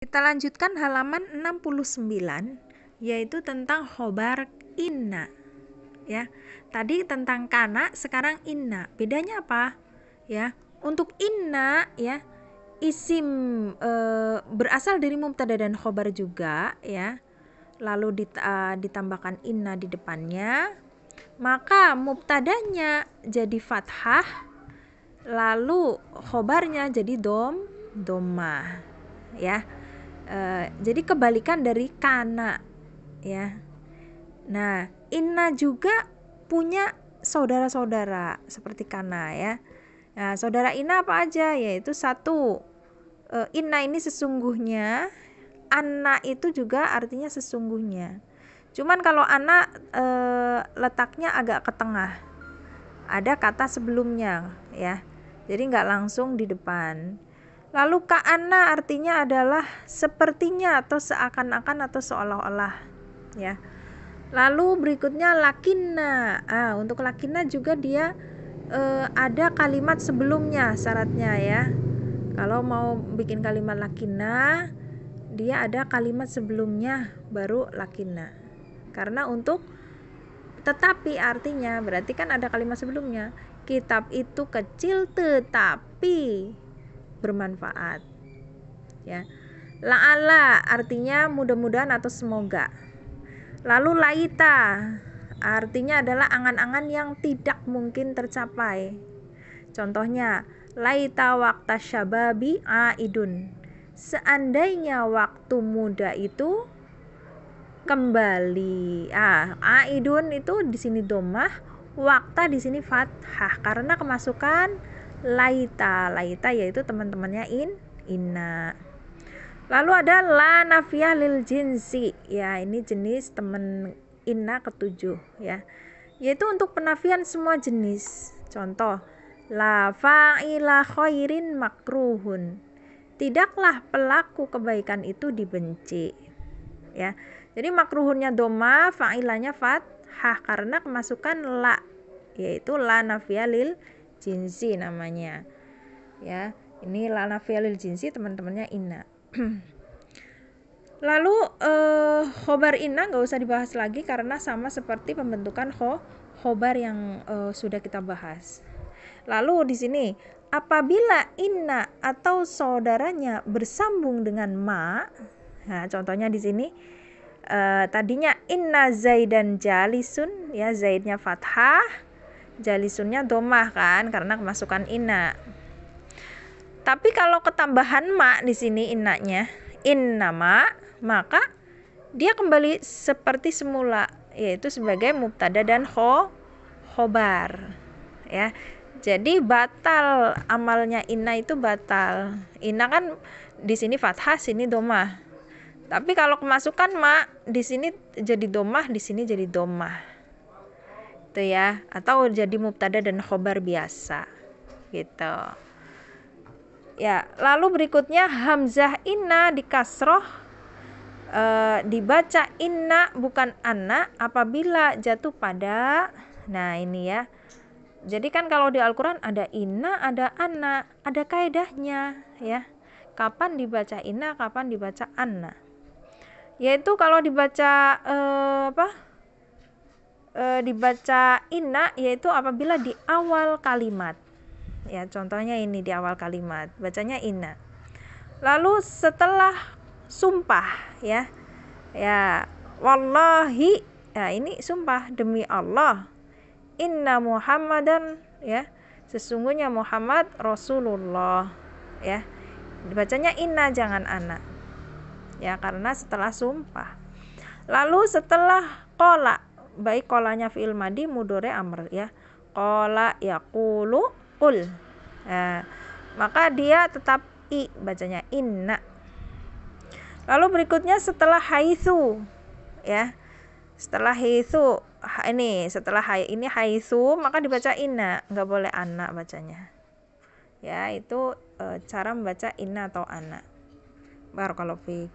Kita lanjutkan halaman 69, yaitu tentang khobar inna. Ya, tadi tentang kana, sekarang inna. Bedanya apa? Ya, untuk inna ya, isim berasal dari mubtada dan khobar juga ya. Lalu ditambahkan inna di depannya, maka mubtadanya jadi fathah, lalu khobarnya jadi domah ya. Jadi kebalikan dari kana ya. Nah, inna juga punya saudara-saudara seperti kana ya. Nah, saudara inna apa aja? Yaitu satu, inna ini sesungguhnya, anna itu juga artinya sesungguhnya. Cuman kalau anna letaknya agak ke tengah, ada kata sebelumnya ya, jadi nggak langsung di depan. Lalu ka'anna artinya adalah sepertinya atau seakan-akan atau seolah-olah ya. Lalu berikutnya lakinna. Untuk lakinna juga dia ada kalimat sebelumnya syaratnya ya. Kalau mau bikin kalimat lakinna, dia ada kalimat sebelumnya baru lakinna. Karena untuk tetapi artinya berarti kan ada kalimat sebelumnya. Kitab itu kecil tetapi bermanfaat ya. La'ala artinya mudah-mudahan atau semoga. Lalu laita artinya adalah angan-angan yang tidak mungkin tercapai. Contohnya laita waqta syababi aidun, seandainya waktu muda itu kembali. Aidun itu di sini domah, waqta di sini fathah karena kemasukan laita yaitu teman-temannya inna. Lalu ada la nafiyah lil jinsi ya, ini jenis teman inna ketujuh ya, yaitu untuk penafian semua jenis. Contoh la fa'ila khairin makruhun, tidaklah pelaku kebaikan itu dibenci ya. Jadi makruhunnya doma, fa'ilanya fathah karena kemasukan la, yaitu la nafiyah lil jinsi namanya ya. Ini la nafiyah lil jinsi, teman-temannya inna. Lalu khobar inna nggak usah dibahas lagi karena sama seperti pembentukan khobar yang sudah kita bahas. Lalu di sini apabila inna atau saudaranya bersambung dengan ma, nah contohnya di sini tadinya inna zaidan jalisun ya, zaidnya fathah, jalisunnya domah kan karena kemasukan inna. Tapi kalau ketambahan ma di sini innanya, innama, maka dia kembali seperti semula, yaitu sebagai mubtada dan khobar ya. Jadi batal amalnya inna, itu batal. Inna kan di sini fathah, sini domah. Tapi kalau kemasukan ma di sini jadi domah, di sini jadi domah. Itu ya, atau jadi mubtada dan khobar biasa. Gitu. Ya, lalu berikutnya hamzah inna di kasroh dibaca inna bukan anna apabila jatuh pada, nah ini ya. Jadi kan kalau di Al-Quran ada inna, ada anna, ada kaidahnya ya. Kapan dibaca inna, kapan dibaca anna. Yaitu kalau dibaca dibaca inna yaitu apabila di awal kalimat. Ya, contohnya ini di awal kalimat bacanya inna. Lalu setelah sumpah ya. Ya, wallahi. Ya, ini sumpah demi Allah. Inna Muhammadan ya. Sesungguhnya Muhammad Rasulullah ya. Dibacanya inna jangan ana. Ya, karena setelah sumpah. Lalu setelah qala, baik qolanya fi'il madi mudhari amr ya. Qala yaqulu qul. Nah, maka dia tetap i, bacanya inna. Lalu berikutnya setelah haitsu ya. Setelah haitsu ini, setelah ini haitsu maka dibaca inna, enggak boleh anna bacanya. Ya, itu cara membaca inna atau anna. Barakallahu fiik.